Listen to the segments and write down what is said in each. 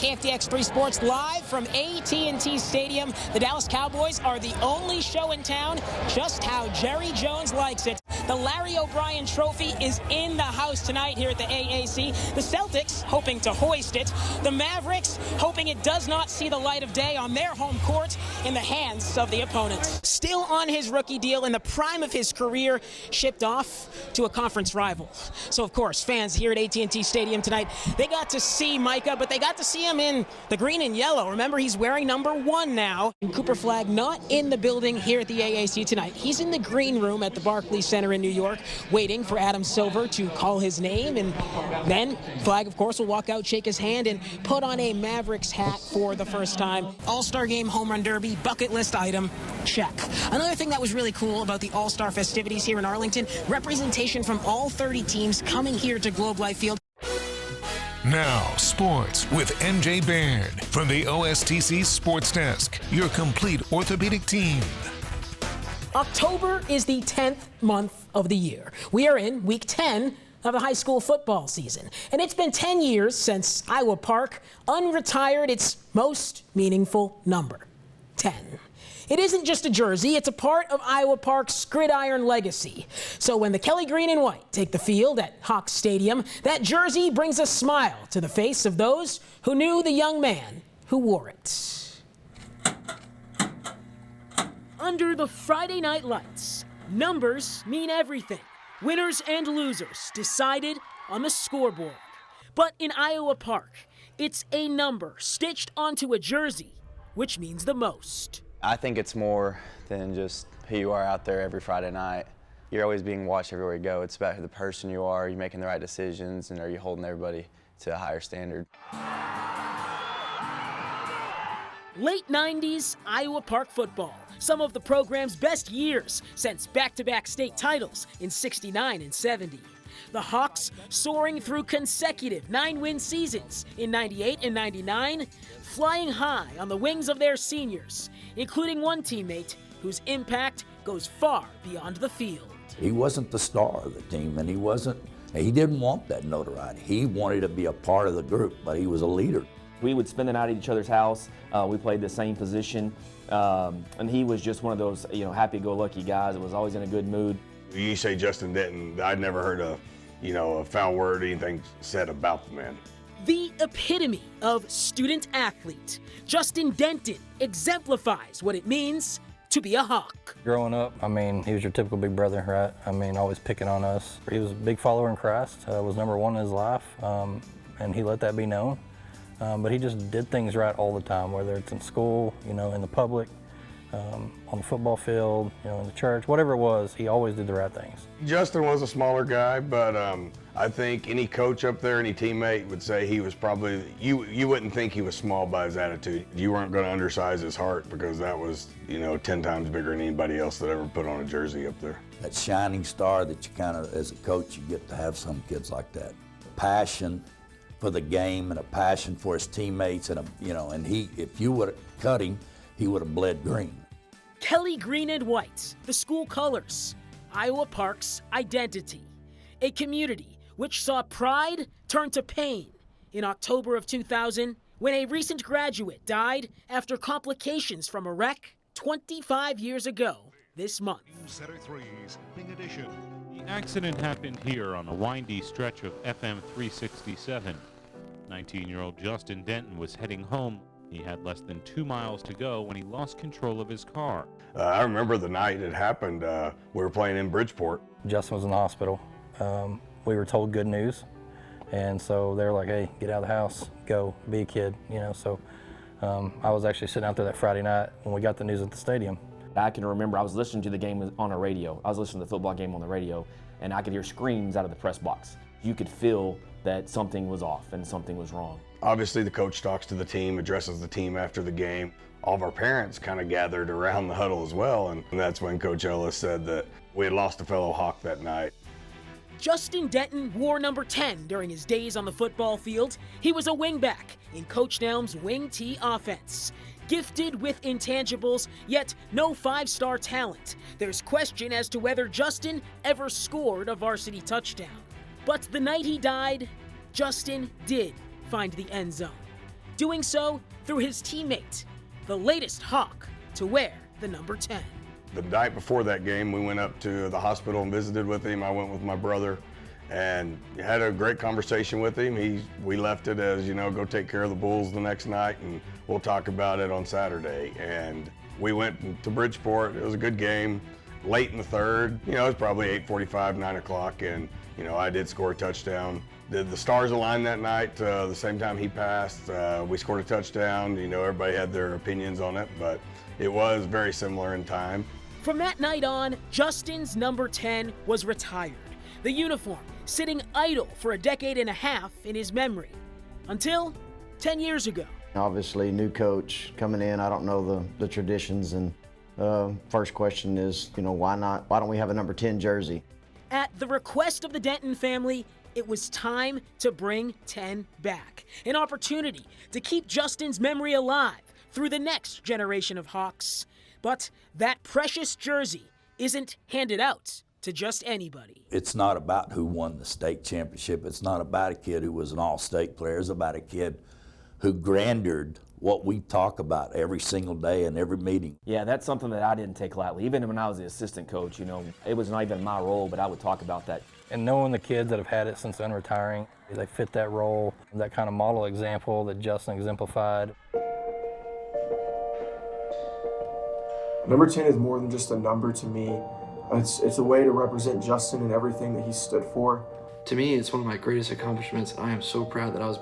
KFDX-3 Sports live from AT&T Stadium. The Dallas Cowboys are the only show in town, just how Jerry Jones likes it. The Larry O'Brien Trophy is in the house tonight here at the AAC. The Celtics hoping to hoist it. The Mavericks hoping it does not see the light of day on their home court in the hands of the opponents. Still on his rookie deal in the prime of his career, shipped off to a conference rival. So, of course, fans here at AT&T Stadium tonight, they got to see Micah, but they got to see him in the green and yellow. Remember, he's wearing number 1 now. And Cooper Flagg not in the building here at the AAC tonight. He's in the green room at the Barclays Center in New York, waiting for Adam Silver to call his name, and then Flagg, of course, will walk out, shake his hand, and put on a Mavericks hat for the first time. All-Star Game Home Run Derby, bucket list item, check. Another thing that was really cool about the All-Star festivities here in Arlington, representation from all 30 teams coming here to Globe Life Field. Now, sports with MJ Baird from the OSTC Sports Desk, your complete orthopedic team. October is the 10th month of the year. We are in week 10 of the high school football season. And it's been 10 years since Iowa Park unretired its most meaningful number, 10. It isn't just a jersey, it's a part of Iowa Park's gridiron legacy. So when the Kelly Green and White take the field at Hawks Stadium, that jersey brings a smile to the face of those who knew the young man who wore it. Under the Friday night lights, numbers mean everything. Winners and losers decided on the scoreboard. But in Iowa Park, it's a number stitched onto a jersey, which means the most. I think it's more than just who you are out there every Friday night. You're always being watched everywhere you go. It's about who the person you are making the right decisions, and are you holding everybody to a higher standard. Late 90s Iowa Park football. Some of the program's best years since back-to-back state titles in '69 and '70. The Hawks soaring through consecutive 9-win seasons in '98 and '99, flying high on the wings of their seniors, including one teammate whose impact goes far beyond the field. He wasn't the star of the team, and he didn't want that notoriety. He wanted to be a part of the group, but he was a leader. We would spend the night at each other's house. We played the same position, and he was just one of those, happy-go-lucky guys that was always in a good mood. You say Justin Denton, I'd never heard a foul word or anything said about the man. The epitome of student athlete, Justin Denton exemplifies what it means to be a Hawk. Growing up, he was your typical big brother, right? Always picking on us. He was a big follower in Christ, was number 1 in his life, and he let that be known. But he just did things right all the time, whether it's in school, in the public, on the football field, in the church, whatever it was, he always did the right things. Justin was a smaller guy, but I think any coach up there, any teammate would say he was probably, you wouldn't think he was small by his attitude. You weren't going to undersize his heart, because that was, 10 times bigger than anybody else that ever put on a jersey up there. That shining star that you kind of, as a coach, you get to have some kids like that. Passion for the game and a passion for his teammates, and if you would have cut him, he would have bled green. Kelly Green and White, the school colors, Iowa Park's identity, a community which saw pride turn to pain in October of 2000 when a recent graduate died after complications from a wreck 25 years ago this month. Center 3's Ping Edition. The accident happened here on a windy stretch of FM 367. 19-year-old Justin Denton was heading home. He had less than 2 miles to go when he lost control of his car. I remember the night it happened. We were playing in Bridgeport. Justin was in the hospital. We were told good news, and so they were like, hey, get out of the house, go, be a kid, So I was actually sitting out there that Friday night when we got the news at the stadium. I can remember I was listening to the game on a radio. I was listening to the football game on the radio, and I could hear screams out of the press box. You could feel that something was off and something was wrong. Obviously, the coach talks to the team, addresses the team after the game. All of our parents kind of gathered around the huddle as well, and that's when Coach Ellis said that we had lost a fellow Hawk that night. Justin Denton wore number 10 during his days on the football field. He was a wingback in Coach Nelm's wing T offense. Gifted with intangibles, yet no 5-star talent. There's question as to whether Justin ever scored a varsity touchdown. But the night he died, Justin did find the end zone. doing so through his teammate, the latest Hawk to wear the number 10. The night before that game, we went up to the hospital and visited with him. I went with my brother and had a great conversation with him. We left it as, go take care of the Bulls the next night and we'll talk about it on Saturday. And we went to Bridgeport. It was a good game. Late in the third, it was probably 8:45, 9 o'clock, and, I did score a touchdown. The stars aligned that night. The same time he passed, we scored a touchdown. Everybody had their opinions on it, but it was very similar in time. From that night on, Justin's number 10 was retired, the uniform sitting idle for a decade and a half in his memory, until 10 years ago. Obviously, new coach coming in, I don't know the traditions, and first question is, why not? Why don't we have a number 10 jersey? At the request of the Denton family, it was time to bring 10 back, an opportunity to keep Justin's memory alive through the next generation of Hawks. But that precious jersey isn't handed out to just anybody. It's not about who won the state championship. It's not about a kid who was an all-state player. It's about a kid who grandered what we talk about every single day in every meeting. Yeah, that's something that I didn't take lightly. Even when I was the assistant coach, it was not even my role, but I would talk about that. And knowing the kids that have had it since then retiring, they fit that role, that kind of model example that Justin exemplified. Number 10 is more than just a number to me. It's a way to represent Justin and everything that he stood for. To me, it's one of my greatest accomplishments. I am so proud that I was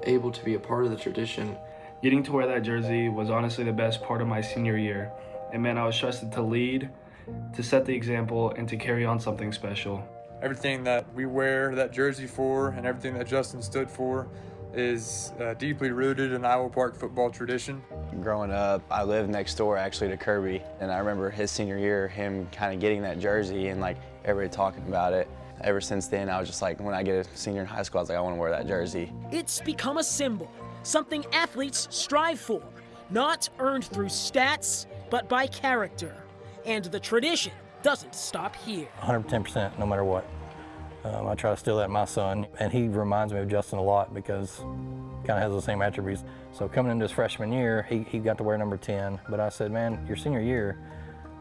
able to be a part of the tradition. Getting to wear that jersey was honestly the best part of my senior year. It meant I was trusted to lead, to set the example, and to carry on something special. Everything that we wear that jersey for and everything that Justin stood for is deeply rooted in Iowa Park football tradition. Growing up, I lived next door actually to Kirby, and I remember his senior year, him kind of getting that jersey and everybody talking about it. Ever since then, I was just when I get a senior in high school, I was I want to wear that jersey. It's become a symbol, something athletes strive for, not earned through stats, but by character. And the tradition doesn't stop here. 110%, no matter what. I try to steal that in my son, and he reminds me of Justin a lot because he kind of has the same attributes. So coming into his freshman year, he got to wear number 10, but I said, man, your senior year,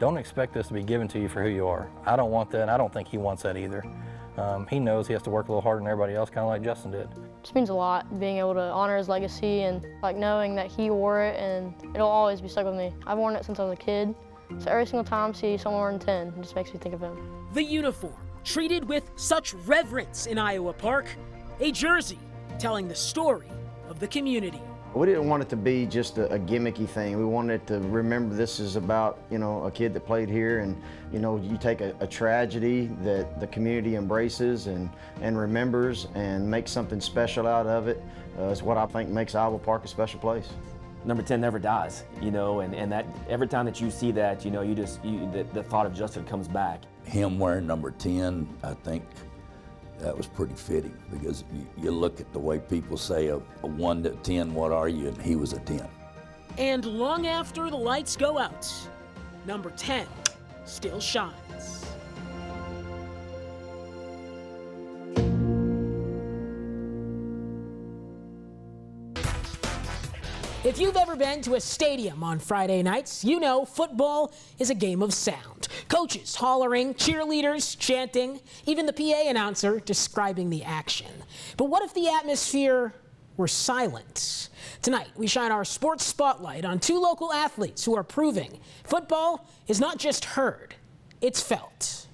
don't expect this to be given to you for who you are. I don't want that, and I don't think he wants that either. He knows he has to work a little harder than everybody else, kind of like Justin did. It just means a lot, being able to honor his legacy and knowing that he wore it, and it'll always be stuck with me. I've worn it since I was a kid, so every single time I see someone wearing 10, it just makes me think of him. The uniform, treated with such reverence in Iowa Park, a jersey telling the story of the community. We didn't want it to be just a gimmicky thing. We wanted to remember this is about, a kid that played here, and, you take a tragedy that the community embraces and remembers and make something special out of it. Is what I think makes Iowa Park a special place. Number 10 never dies, and that every time that you see that, the thought of Justin comes back. Him wearing number 10, I think that was pretty fitting because you look at the way people say a 1 to 10, what are you? And he was a 10. And long after the lights go out, number 10 still shines. If you've ever been to a stadium on Friday nights, you know football is a game of sound. Coaches hollering, cheerleaders chanting, even the PA announcer describing the action. But what if the atmosphere were silent? Tonight, we shine our sports spotlight on two local athletes who are proving football is not just heard, it's felt.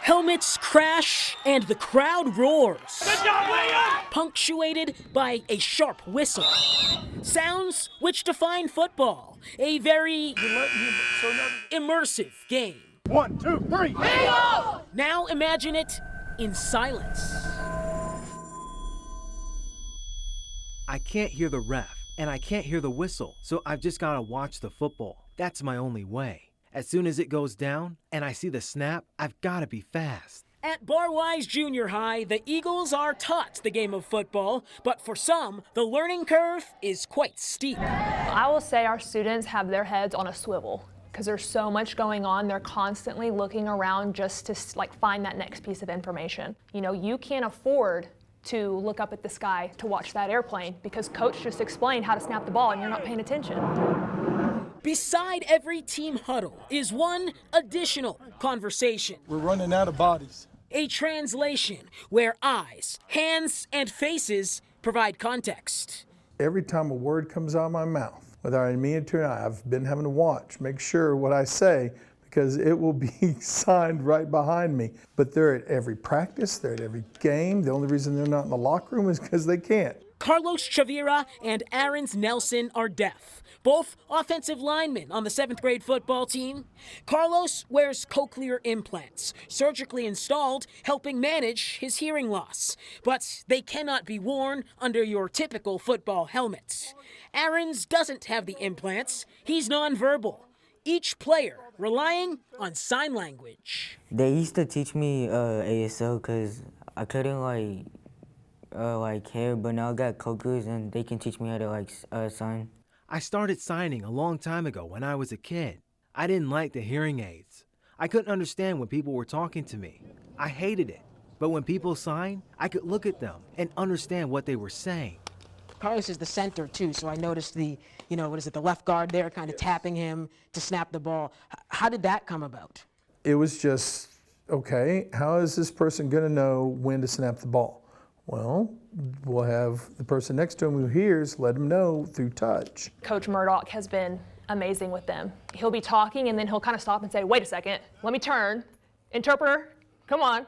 Helmets crash and the crowd roars, punctuated by a sharp whistle. Sounds which define football, a very immersive game. 1, 2, 3. Now imagine it in silence. I can't hear the ref, and I can't hear the whistle, so I've just got to watch the football. That's my only way. As soon as it goes down and I see the snap, I've got to be fast. At Barwise Junior High, the Eagles are taught the game of football, but for some, the learning curve is quite steep. I will say our students have their heads on a swivel because there's so much going on. They're constantly looking around just to find that next piece of information. You can't afford to look up at the sky to watch that airplane because coach just explained how to snap the ball and you're not paying attention. Beside every team huddle is one additional conversation. We're running out of bodies. A translation where eyes, hands, and faces provide context. Every time a word comes out of my mouth, whether I mean it to or not, I've been having to watch, make sure what I say, because it will be signed right behind me. But they're at every practice, they're at every game. The only reason they're not in the locker room is because they can't. Carlos Chavira and Aarons Nelson are deaf, both offensive linemen on the 7th grade football team. Carlos wears cochlear implants, surgically installed, helping manage his hearing loss. But they cannot be worn under your typical football helmet. Aarons doesn't have the implants. He's nonverbal. Each player relying on sign language. They used to teach me ASL because I couldn't hear, but now I got cochlears and they can teach me how to sign. I started signing a long time ago when I was a kid. I didn't like the hearing aids. I couldn't understand when people were talking to me. I hated it. But when people sign, I could look at them and understand what they were saying. Carlos is the center too, so I noticed the left guard there kind of tapping him to snap the ball. How did that come about? It was just, okay, how is this person gonna know when to snap the ball? Well, we'll have the person next to him who hears, let him know through touch. Coach Murdoch has been amazing with them. He'll be talking and then he'll kind of stop and say, wait a second, let me turn. Interpreter, come on.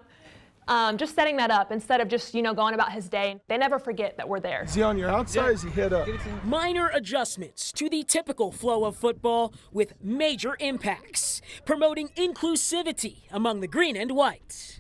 Just setting that up instead of just, going about his day. They never forget that we're there. Is he on your outside or is he head up? Minor adjustments to the typical flow of football with major impacts, promoting inclusivity among the green and white.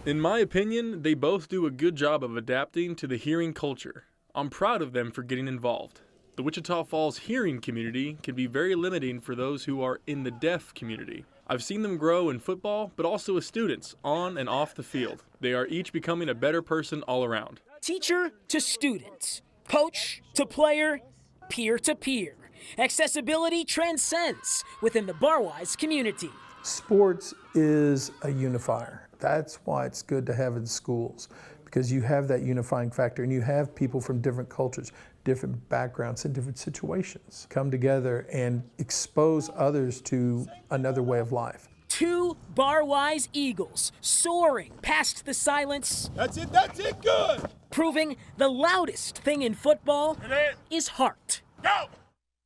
In my opinion, they both do a good job of adapting to the hearing culture. I'm proud of them for getting involved. The Wichita Falls hearing community can be very limiting for those who are in the deaf community. I've seen them grow in football, but also as students, on and off the field. They are each becoming a better person all around. Teacher to student, coach to player, peer to peer. Accessibility transcends within the Barwise community. Sports is a unifier. That's why it's good to have in schools, because you have that unifying factor and you have people from different cultures, different backgrounds and different situations come together and expose others to another way of life. 2 Barwise Eagles soaring past the silence. That's it, good! Proving the loudest thing in football is heart. Go!